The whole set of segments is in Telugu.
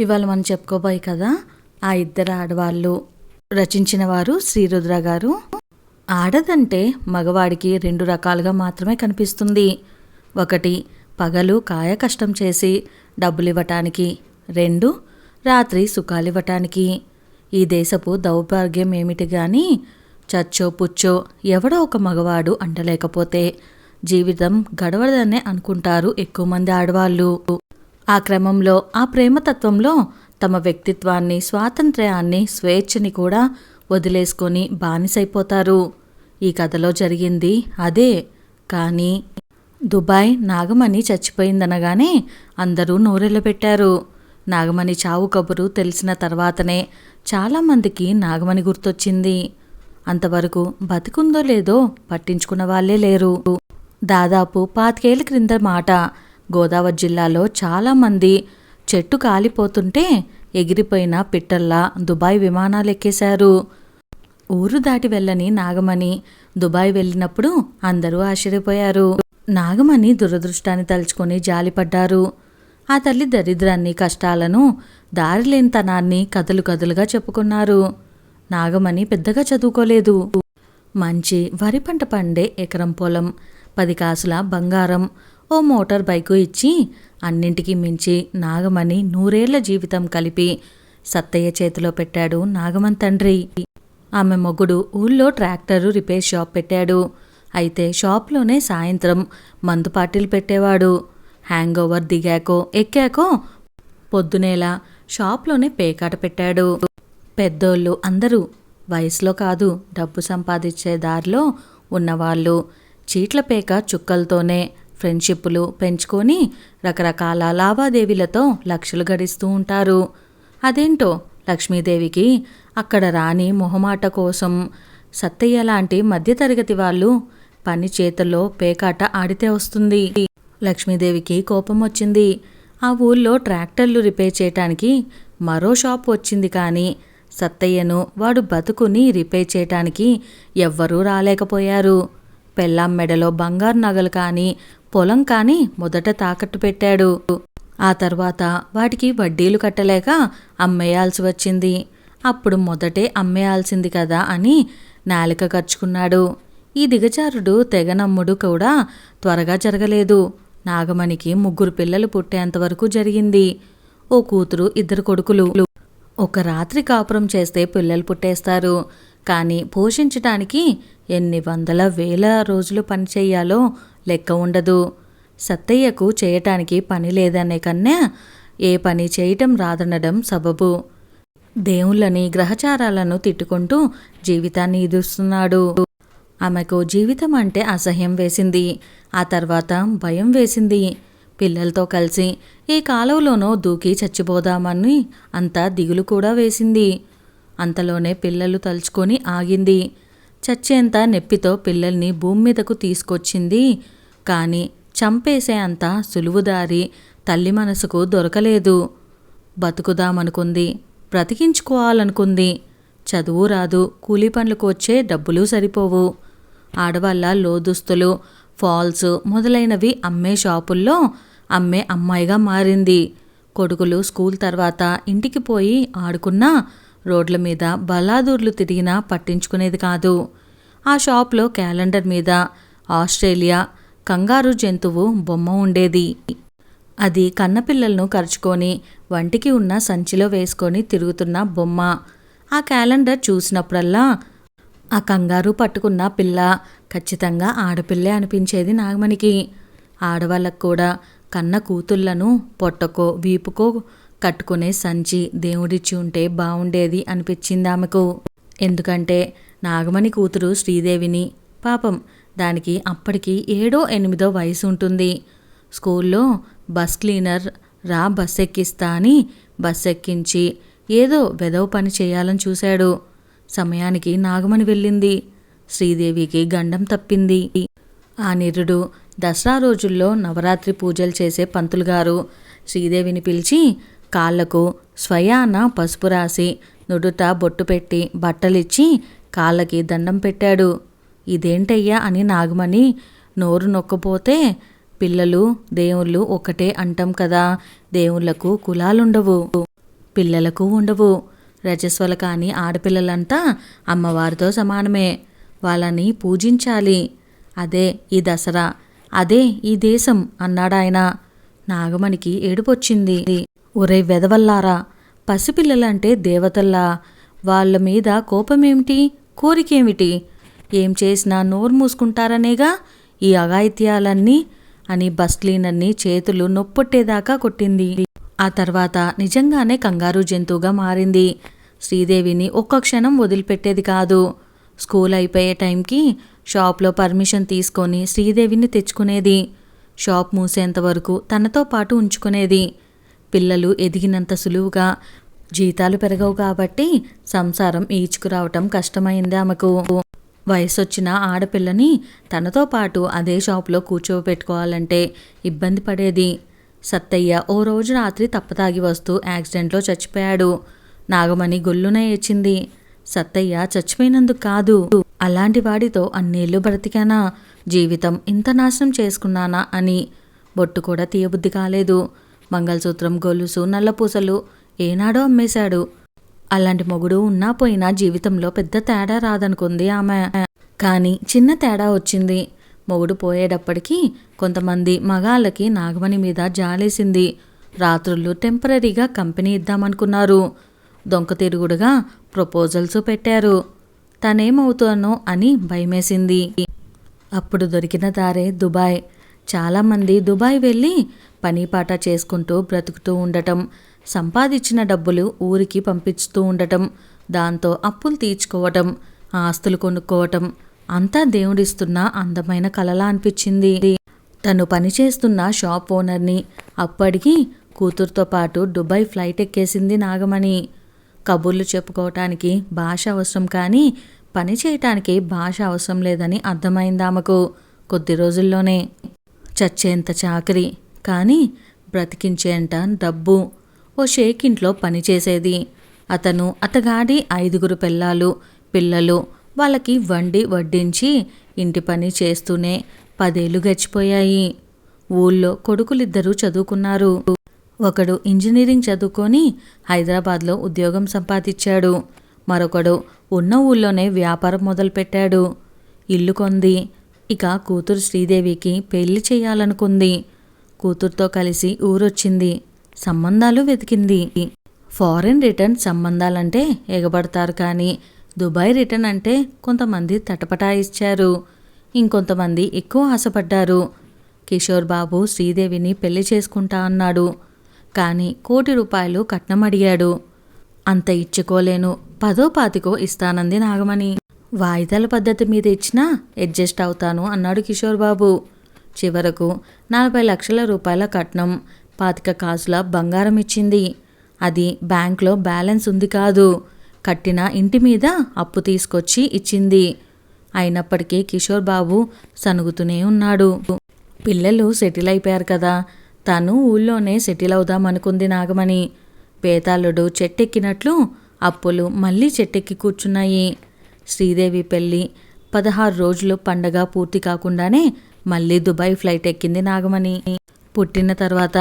ఇవాళ మనం చెప్పుకోబోయే కదా ఆ ఇద్దరు ఆడవాళ్ళు. రచించిన వారు శ్రీరుద్ర గారు. ఆడదంటే మగవాడికి రెండు రకాలుగా మాత్రమే కనిపిస్తుంది. ఒకటి, పగలు కాయ కష్టం చేసి డబ్బులు ఇవ్వటానికి. రెండు, రాత్రి సుఖాలివ్వటానికి. ఈ దేశపు దౌర్భాగ్యం ఏమిటి గాని చచ్చో పుచ్చో ఎవడో ఒక మగవాడు అంటలేకపోతే జీవితం గడవదనే అనుకుంటారు ఎక్కువ మంది ఆడవాళ్ళు. ఆ క్రమంలో ఆ ప్రేమతత్వంలో తమ వ్యక్తిత్వాన్ని, స్వాతంత్ర్యాన్ని, స్వేచ్ఛని కూడా వదిలేసుకొని బానిసైపోతారు. ఈ కథలో జరిగింది అదే. కానీ దుబాయ్ నాగమణి చచ్చిపోయిందనగానే అందరూ నోరెళ్ళబెట్టారు. నాగమణి చావు కబురు తెలిసిన తర్వాతనే చాలామందికి నాగమణి గుర్తొచ్చింది. అంతవరకు బతికుందో లేదో పట్టించుకున్న వాళ్ళే లేరు. దాదాపు 25 ఏళ్ల క్రింద మాట. గోదావరి జిల్లాలో చాలామంది చెట్టు కాలిపోతుంటే ఎగిరిపోయిన పిట్టల్లా దుబాయ్ విమానాలు ఎక్కేశారు. ఊరు దాటి వెళ్ళని నాగమణి దుబాయ్ వెళ్ళినప్పుడు అందరూ ఆశ్చర్యపోయారు. నాగమణి దురదృష్టాన్ని తలుచుకొని జాలిపడ్డారు. ఆ తల్లి దరిద్రాన్ని, కష్టాలను, దారిలేనితనాన్ని కథలు కథలుగా చెప్పుకున్నారు. నాగమణి పెద్దగా చదువుకోలేదు. మంచి వరి పంట పండే ఎకరం పొలం, 10 కాసుల బంగారం, ఓ మోటార్ బైకు ఇచ్చి అన్నింటికీ మించి నాగమణి 100 ఏళ్ల జీవితం కలిపి సత్తయ్య చేతిలో పెట్టాడు నాగమణి తండ్రి. ఆమె మొగుడు ఊళ్ళో ట్రాక్టరు రిపేర్ షాప్ పెట్టాడు. అయితే షాప్లోనే సాయంత్రం మందు పార్టీలు పెట్టేవాడు. హ్యాంగ్ ఓవర్ దిగాకో ఎక్కాకో పొద్దునేలా షాప్లోనే పేకాట పెట్టాడు. పెద్దోళ్ళు అందరూ, వయసులో కాదు డబ్బు సంపాదించే దారిలో ఉన్నవాళ్ళు, చీట్ల పేక చుక్కలతోనే ఫ్రెండ్షిప్పులు పెంచుకొని రకరకాల లావాదేవీలతో లక్షలు గడిస్తూ ఉంటారు. అదేంటో లక్ష్మీదేవికి అక్కడ రాని మొహమాట కోసం సత్తయ్య లాంటి మధ్యతరగతి వాళ్ళు పని చేతుల్లో పేకాట ఆడితే వస్తుంది. లక్ష్మీదేవికి కోపం వచ్చింది. ఆ ఊళ్ళో ట్రాక్టర్లు రిపేర్ చేయటానికి మరో షాప్ వచ్చింది. కానీ సత్తయ్యను, వాడు బతుకుని రిపేర్ చేయటానికి ఎవ్వరూ రాలేకపోయారు. పెళ్ళాం మెడలో బంగారు నగలు కానీ, పొలం కానీ మొదట తాకట్టు పెట్టాడు. ఆ తర్వాత వాటికి వడ్డీలు కట్టలేక అమ్మేయాల్సి వచ్చింది. అప్పుడు మొదటే అమ్మేయాల్సింది కదా అని నాలిక ఖర్చుకున్నాడు. ఈ దిగజారుడు తెగనమ్ముడు కూడా త్వరగా జరగలేదు. నాగమణికి 3 పిల్లలు పుట్టేంతవరకు జరిగింది. ఓ కూతురు, 2 కొడుకులు. ఒక రాత్రి కాపురం చేస్తే పిల్లలు పుట్టేస్తారు. కానీ పోషించటానికి ఎన్ని వందల వేల రోజులు పని చెయ్యాలో లెక్క ఉండదు. సత్తయ్యకు చేయటానికి పని లేదనే కన్నా ఏ పని చేయటం రాదనడం సబబు. దేవుళ్ళని, గ్రహచారాలను తిట్టుకుంటూ జీవితాన్ని ఈదుస్తున్నాడు. ఆమెకు జీవితం అంటే అసహ్యం వేసింది. ఆ తర్వాత భయం వేసింది. పిల్లలతో కలిసి ఏ కాలువలోనో దూకి చచ్చిపోదామని అంత దిగులు కూడా వేసింది. అంతలోనే పిల్లలు తలుచుకొని ఆగింది. చచ్చేంత నెప్పితో పిల్లల్ని భూమి మీదకు తీసుకొచ్చింది. కానీ చంపేసే అంత సులువుదారి తల్లి మనసుకు దొరకలేదు. బతుకుదామనుకుంది, బ్రతికించుకోవాలనుకుంది. చదువు రాదు, కూలీ పనులకు వచ్చే డబ్బులు సరిపోవు. ఆడవాళ్ళ లోదుస్తులు, ఫాల్స్ మొదలైనవి అమ్మే షాపుల్లో అమ్మే అమ్మాయిగా మారింది. కొడుకులు స్కూల్ తర్వాత ఇంటికి పోయి ఆడుకున్నా, రోడ్ల మీద బలాదూర్లు తిరిగినా పట్టించుకునేది కాదు. ఆ షాప్లో క్యాలెండర్ మీద ఆస్ట్రేలియా కంగారు జంతువు బొమ్మ ఉండేది. అది కన్నపిల్లలను కరుచుకొని వంటికి ఉన్న సంచిలో వేసుకొని తిరుగుతున్న బొమ్మ. ఆ క్యాలెండర్ చూసినప్పుడల్లా ఆ కంగారు పట్టుకున్న పిల్ల ఖచ్చితంగా ఆడపిల్లే అనిపించేది నాగమణికి. ఆడవాళ్ళకు కూడా కన్న కూతుళ్లను పొట్టకో వీపుకో కట్టుకునే సంచి దేవుడిచ్చి ఉంటే బావుండేది అనిపించింది ఆమెకు. ఎందుకంటే నాగమణి కూతురు శ్రీదేవిని. పాపం దానికి అప్పటికి 7, 8 వయసు ఉంటుంది. స్కూల్లో బస్ క్లీనర్ రా బస్ ఎక్కిస్తా అని బస్ ఎక్కించి ఏదో వెధవ పని చేయాలని చూశాడు. సమయానికి నాగమణి వెళ్ళింది. శ్రీదేవికి గండం తప్పింది. ఆ నిరుడు దసరా రోజుల్లో నవరాత్రి పూజలు చేసే పంతులుగారు శ్రీదేవిని పిలిచి కాళ్లకు స్వయాన పసుపు రాసి నుదుట బొట్టు పెట్టి బట్టలిచ్చి కాళ్ళకి దండం పెట్టాడు. ఇదేంటయ్యా అని నాగమణి నోరు నొక్కపోతే, పిల్లలు దేవుళ్ళు ఒకటే అంటాం కదా, దేవుళ్లకు కులాలుండవు. పిల్లలకు ఉండవు. రజస్వల కాని ఆడపిల్లలంతా అమ్మవారితో సమానమే. వాళ్ళని పూజించాలి. అదే ఈ దసరా, అదే ఈ దేశం అన్నాడాయన. నాగమణికి ఏడుపొచ్చింది. ఒరే వెదవల్లారా, పసిపిల్లలంటే దేవతల్లా, వాళ్ళ మీద కోపమేమిటి, కోరికేమిటి? ఏం చేసినా నోరు మూసుకుంటారనేగా ఈ అఘాయిత్యాలన్నీ అని బస్ క్లీనర్ని చేతులు నొప్పొట్టేదాకా కొట్టింది. ఆ తర్వాత నిజంగానే కంగారు జంతువుగా మారింది. శ్రీదేవిని ఒక్క క్షణం వదిలిపెట్టేది కాదు. స్కూల్ అయిపోయే టైంకి షాప్లో పర్మిషన్ తీసుకొని శ్రీదేవిని తెచ్చుకునేది. షాప్ మూసేంత వరకు తనతో పాటు ఉంచుకునేది. పిల్లలు ఎదిగినంత సులువుగా జీతాలు పెరగవు కాబట్టి సంసారం ఈడ్చుకురావటం కష్టమైంది ఆమెకు. వయసొచ్చిన ఆడపిల్లని తనతో పాటు అదే షాపులో కూర్చోబెట్టుకోవాలంటే ఇబ్బంది పడేది. సత్తయ్య ఓ రోజు రాత్రి తప్పతాగి వస్తూ యాక్సిడెంట్లో చచ్చిపోయాడు. నాగమణి గొల్లున ఏడ్చింది. సత్తయ్య చచ్చిపోయినందుకు కాదు, అలాంటి వాడితో అన్నేళ్ళు బ్రతికానా, జీవితం ఇంత నాశనం చేసుకున్నానా అని. బొట్టు కూడా తీయబుద్ధి కాలేదు. మంగళసూత్రం, గొలుసు, నల్లపూసలు ఏనాడో అమ్మేశాడు. అలాంటి మొగుడు ఉన్నా పోయినా జీవితంలో పెద్ద తేడా రాదనుకుంది ఆమె. కానీ చిన్న తేడా వచ్చింది. మొగుడు పోయేటప్పటికీ కొంతమంది మగాళ్ళకి నాగమణి మీద జాలేసింది. రాత్రుళ్ళు టెంపరీగా కంపెనీ ఇద్దామనుకున్నారు. దొంక తిరుగుడుగా ప్రపోజల్స్ పెట్టారు. తనేమవుతానో అని భయమేసింది. అప్పుడు దొరికిన దారే దుబాయ్. చాలామంది దుబాయ్ వెళ్ళి పనీపాట చేసుకుంటూ బ్రతుకుతూ ఉండటం, సంపాదించిన డబ్బులు ఊరికి పంపిస్తూ ఉండటం, దాంతో అప్పులు తీర్చుకోవటం, ఆస్తులు కొనుక్కోవటం అంతా దేవుడిస్తున్న అందమైన కలలా అనిపించింది. తను పనిచేస్తున్న షాప్ ఓనర్ని అప్పటికి కూతురుతో పాటు దుబాయ్ ఫ్లైట్ ఎక్కేసింది నాగమణి. కబుర్లు చెప్పుకోవటానికి భాష అవసరం కానీ పని చేయటానికి భాష అవసరం లేదని అర్థమైంది ఆమెకు కొద్ది రోజుల్లోనే. చచ్చేంత చాకరీ కానీ బ్రతికించేంత డబ్బు. ఓ షేక్ ఇంట్లో పనిచేసేది. అతను, అతగాడి 5 పెళ్ళాలు, పిల్లలు వాళ్ళకి వండి వడ్డించి ఇంటి పని చేస్తూనే 10 ఏళ్ళు గడిచిపోయాయి. ఊళ్ళో కొడుకులిద్దరూ చదువుకున్నారు. ఒకడు ఇంజనీరింగ్ చదువుకొని హైదరాబాద్లో ఉద్యోగం సంపాదించాడు. మరొకడు ఉన్న ఊళ్ళోనే వ్యాపారం మొదలుపెట్టాడు. ఇల్లు కొంది. ఇక కూతురు శ్రీదేవికి పెళ్లి చేయాలనుకుంది. కూతురుతో కలిసి ఊరొచ్చింది. సంబంధాలు వెతికింది. ఫారెన్ రిటర్న్ సంబంధాలంటే ఎగబడతారు కానీ దుబాయ్ రిటర్న్ అంటే కొంతమంది తటపటాయిచ్చారు. ఇంకొంతమంది ఎక్కువ ఆశపడ్డారు. కిషోర్ బాబు శ్రీదేవిని పెళ్లి చేసుకుంటా అన్నాడు. కానీ ₹1,00,00,000 కట్నం అడిగాడు. అంత ఇచ్చుకోలేను, 10,00,00,000 ఇస్తానంది నాగమణి. వాయిదాల పద్ధతి మీద ఇచ్చినా అడ్జస్ట్ అవుతాను అన్నాడు కిషోర్ బాబు. చివరకు ₹40 లక్షల కట్నం, 25 కాసుల బంగారం ఇచ్చింది. అది బ్యాంక్లో బ్యాలెన్స్ ఉంది కాదు, కట్టిన ఇంటి మీద అప్పు తీసుకొచ్చి ఇచ్చింది. అయినప్పటికీ కిషోర్ బాబు సనుగుతూనే ఉన్నాడు. పిల్లలు సెటిల్ అయిపోయారు కదా, తను ఊళ్ళోనే సెటిల్ అవుదామనుకుంది నాగమణి. పేతాళుడు చెట్టెక్కినట్లు అప్పులు మళ్ళీ చెట్టెక్కి కూర్చున్నాయి. శ్రీదేవి పెళ్ళి 16 రోజులు పండగ పూర్తి కాకుండానే మళ్ళీ దుబాయ్ ఫ్లైట్ ఎక్కింది నాగమణి. పుట్టిన తర్వాత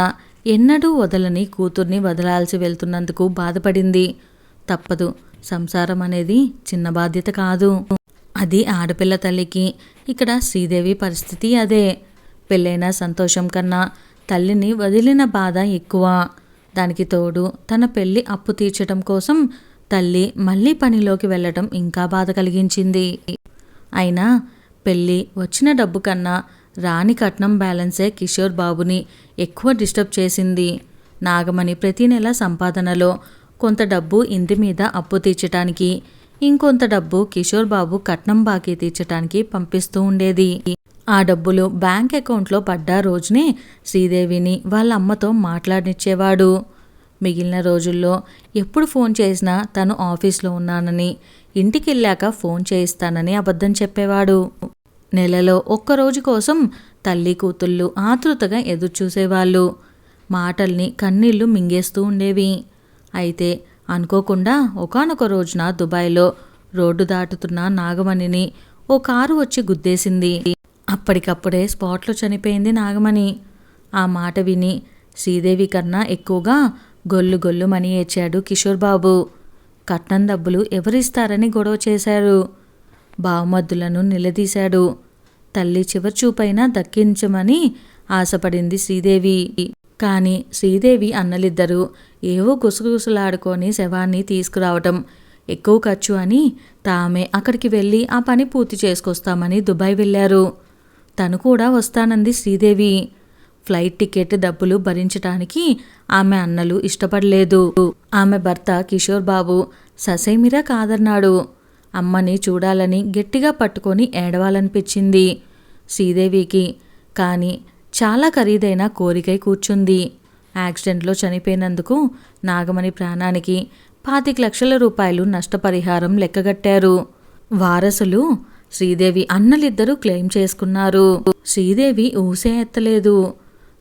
ఎన్నడూ వదలని కూతుర్ని వదలాల్సి వెళ్తున్నందుకు బాధపడింది. తప్పదు, సంసారం అనేది చిన్న బాధ్యత కాదు. అది ఆడపిల్ల తల్లికి. ఇక్కడ శ్రీదేవి పరిస్థితి అదే. పెళ్ళైన సంతోషం కన్నా తల్లిని వదిలిన బాధ ఎక్కువ. దానికి తోడు తన పెళ్లి అప్పు తీర్చడం కోసం తల్లి మళ్ళీ పనిలోకి వెళ్ళటం ఇంకా బాధ కలిగించింది. అయినా పెళ్ళి వచ్చిన డబ్బు కన్నా రాని కట్నం బ్యాలెన్సే కిషోర్ బాబుని ఎక్కువ డిస్టర్బ్ చేసింది. నాగమణి ప్రతి నెల సంపాదనలో కొంత డబ్బు ఇంటి మీద అప్పు తీర్చటానికి, ఇంకొంత డబ్బు కిషోర్ బాబు కట్నం బాకీ తీర్చటానికి పంపిస్తూ ఉండేది. ఆ డబ్బులు బ్యాంక్ అకౌంట్లో పడ్డ రోజునే శ్రీదేవిని వాళ్ళ అమ్మతో మాట్లాడనిచ్చేవాడు. మిగిలిన రోజుల్లో ఎప్పుడు ఫోన్ చేసినా తను ఆఫీస్లో ఉన్నానని, ఇంటికెళ్ళాక ఫోన్ చేయిస్తానని అబద్ధం చెప్పేవాడు. నెలలో ఒక్కరోజు కోసం తల్లి కూతుళ్ళు ఆతృతగా ఎదురుచూసేవాళ్ళు. మాటల్ని కన్నీళ్లు మింగేస్తూ ఉండేవి. అయితే అనుకోకుండా ఒకానొక రోజున దుబాయ్లో రోడ్డు దాటుతున్న నాగమణిని ఓ కారు వచ్చి గుద్దేసింది. అప్పటికప్పుడే స్పాట్లో చనిపోయింది నాగమణి. ఆ మాట విని శ్రీదేవి కన్నా ఎక్కువగా గొల్లు గొల్లుమని ఏడ్చాడు కిషోర్ బాబు. కట్నం డబ్బులు ఎవరిస్తారని గొడవ చేశారు. బావమద్దులను నిలదీశాడు. తల్లి చివరి చూపైనా దక్కించమని ఆశపడింది శ్రీదేవి. కానీ శ్రీదేవి అన్నలిద్దరూ ఏవో గుసగుసలాడుకొని శవాన్ని తీసుకురావటం ఎక్కువ ఖర్చు అని తామే అక్కడికి వెళ్ళి ఆ పని పూర్తి చేసుకొస్తామని దుబాయ్ వెళ్ళారు. తను కూడా వస్తానంది శ్రీదేవి. ఫ్లైట్ టికెట్ డబ్బులు భరించటానికి ఆమె అన్నలు ఇష్టపడలేదు. ఆమె భర్త కిషోర్ బాబు ససేమిరా కాదన్నాడు. అమ్మని చూడాలని గట్టిగా పట్టుకొని ఏడవాలనిపించింది శ్రీదేవికి. కానీ చాలా ఖరీదైన కోరికై కూర్చుంది. యాక్సిడెంట్లో చనిపోయినందుకు నాగమణి ప్రాణానికి 25 లక్షల రూపాయలు నష్టపరిహారం లెక్కగట్టారు. వారసులు శ్రీదేవి అన్నలిద్దరూ క్లెయిమ్ చేసుకున్నారు. శ్రీదేవి ఊసే ఎత్తలేదు.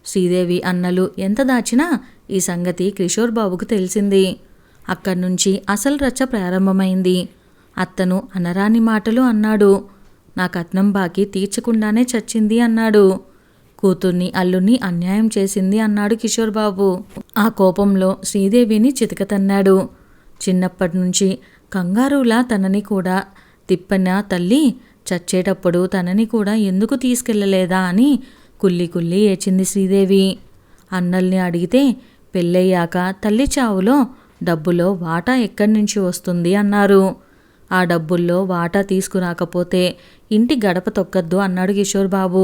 శ్రీదేవి అన్నలు ఎంత దాచినా ఈ సంగతి కిషోర్ బాబుకు తెలిసింది. అక్కడి నుంచి అసలు రచ్చ ప్రారంభమైంది. అత్తను అనరాని మాటలు అన్నాడు. నా కట్నం బాకీ తీర్చకుండానే చచ్చింది అన్నాడు. కూతుర్ని అల్లుని అన్యాయం చేసింది అన్నాడు కిషోర్ బాబు. ఆ కోపంలో శ్రీదేవిని చితకతన్నాడు. చిన్నప్పటి నుంచి కంగారులా తనని కూడా తిప్పన తల్లి చచ్చేటప్పుడు తనని కూడా ఎందుకు తీసుకెళ్లలేదా అని కుల్లి కుల్లి ఏచింది శ్రీదేవి. అన్నల్ని అడిగితే పెళ్ళయ్యాక తల్లి చావులో డబ్బులో వాటా ఎక్కడి నుంచి వస్తుంది అన్నారు. ఆ డబ్బుల్లో వాటా తీసుకురాకపోతే ఇంటి గడప తొక్కద్దు అన్నాడు కిషోర్ బాబు.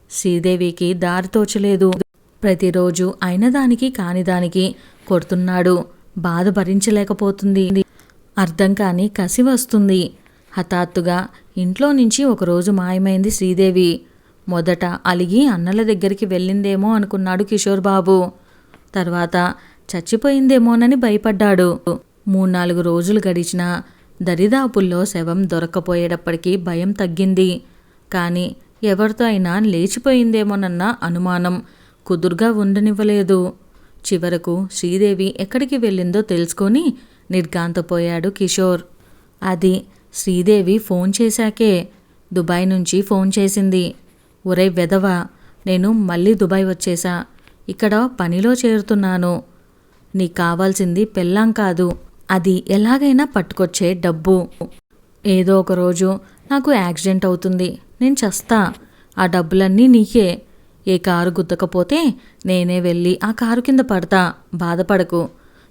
శ్రీదేవికి దారి తోచలేదు. ప్రతిరోజు అయినదానికి కానిదానికి కొడుతున్నాడు. బాధ భరించలేకపోతుంది. అర్థం కాని కసి వస్తుంది. హఠాత్తుగా ఇంట్లో నుంచి ఒకరోజు మాయమైంది శ్రీదేవి. మొదట అలిగి అన్నల దగ్గరికి వెళ్ళిందేమో అనుకున్నాడు కిషోర్ బాబు. తర్వాత చచ్చిపోయిందేమోనని భయపడ్డాడు. 3-4 రోజులు గడిచినా దరిదాపుల్లో శవం దొరక్కపోయేటప్పటికీ భయం తగ్గింది. కానీ ఎవరితో అయినా లేచిపోయిందేమోనన్న అనుమానం కుదురుగా ఉండనివ్వలేదు. చివరకు శ్రీదేవి ఎక్కడికి వెళ్ళిందో తెలుసుకొని నిర్ఘాంతపోయాడు కిషోర్. అది శ్రీదేవి ఫోన్ చేశాకే. దుబాయ్ నుంచి ఫోన్ చేసింది. ఒరే వెధవా, నేను మళ్ళీ దుబాయ్ వచ్చేసా. ఇక్కడ పనిలో చేరుతున్నాను. నీకు కావాల్సింది పెళ్ళాం కాదు, అది ఎలాగైనా పట్టుకొచ్చే డబ్బు. ఏదో ఒక రోజు నాకు యాక్సిడెంట్ అవుతుంది, నేను చస్తా. ఆ డబ్బులన్నీ నీకే. ఏ కారు గుద్దకపోతే నేనే వెళ్ళి ఆ కారు కింద పడతా, బాధపడకు,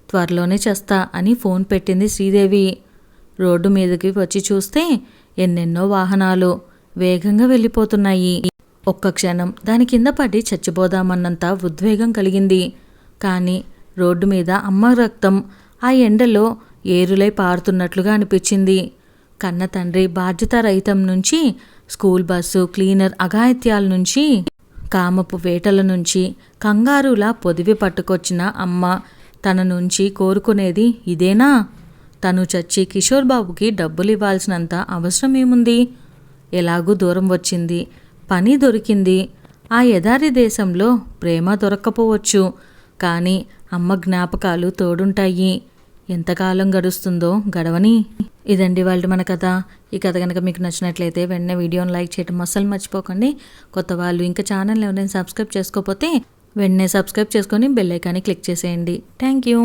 త్వరలోనే చస్తా అని ఫోన్ పెట్టింది శ్రీదేవి. రోడ్డు మీదకి వచ్చి చూస్తే ఎన్నెన్నో వాహనాలు వేగంగా వెళ్ళిపోతున్నాయి. ఒక్క క్షణం దాని కింద పడి చచ్చిపోదామన్నంత ఉద్వేగం కలిగింది. కానీ రోడ్డు మీద అమ్మ రక్తం ఆ ఎండలో ఏరులై పారుతున్నట్లుగా అనిపించింది. కన్న తండ్రి బాధ్యతారహితం నుంచి, స్కూల్ బస్సు క్లీనర్ అఘాయిత్యాల నుంచి, కామపు వేటల నుంచి కంగారులా పొదివి పట్టుకొచ్చిన అమ్మ తన నుంచి కోరుకునేది ఇదేనా? తను చచ్చి కిషోర్ బాబుకి డబ్బులు ఇవ్వాల్సినంత అవసరం ఏముంది? ఎలాగూ దూరం వచ్చింది, పని దొరికింది. ఆ ఎదారి దేశంలో ప్రేమ దొరక్కపోవచ్చు, కానీ అమ్మ జ్ఞాపకాలు తోడుంటాయి. ఎంతకాలం గడుస్తుందో గడవని. ఇదండి వాళ్ళ మన కథ. ఈ కథ కనుక మీకు నచ్చినట్లయితే వెంటనే వీడియోని లైక్ చేయడం అస్సలు మర్చిపోకండి. కొత్త వాళ్ళు ఇంకా ఛానల్ని ఎవరైనా సబ్స్క్రైబ్ చేసుకోకపోతే వెంటనే సబ్స్క్రైబ్ చేసుకొని బెల్ ఐకాన్ని క్లిక్ చేసేయండి. Thank you.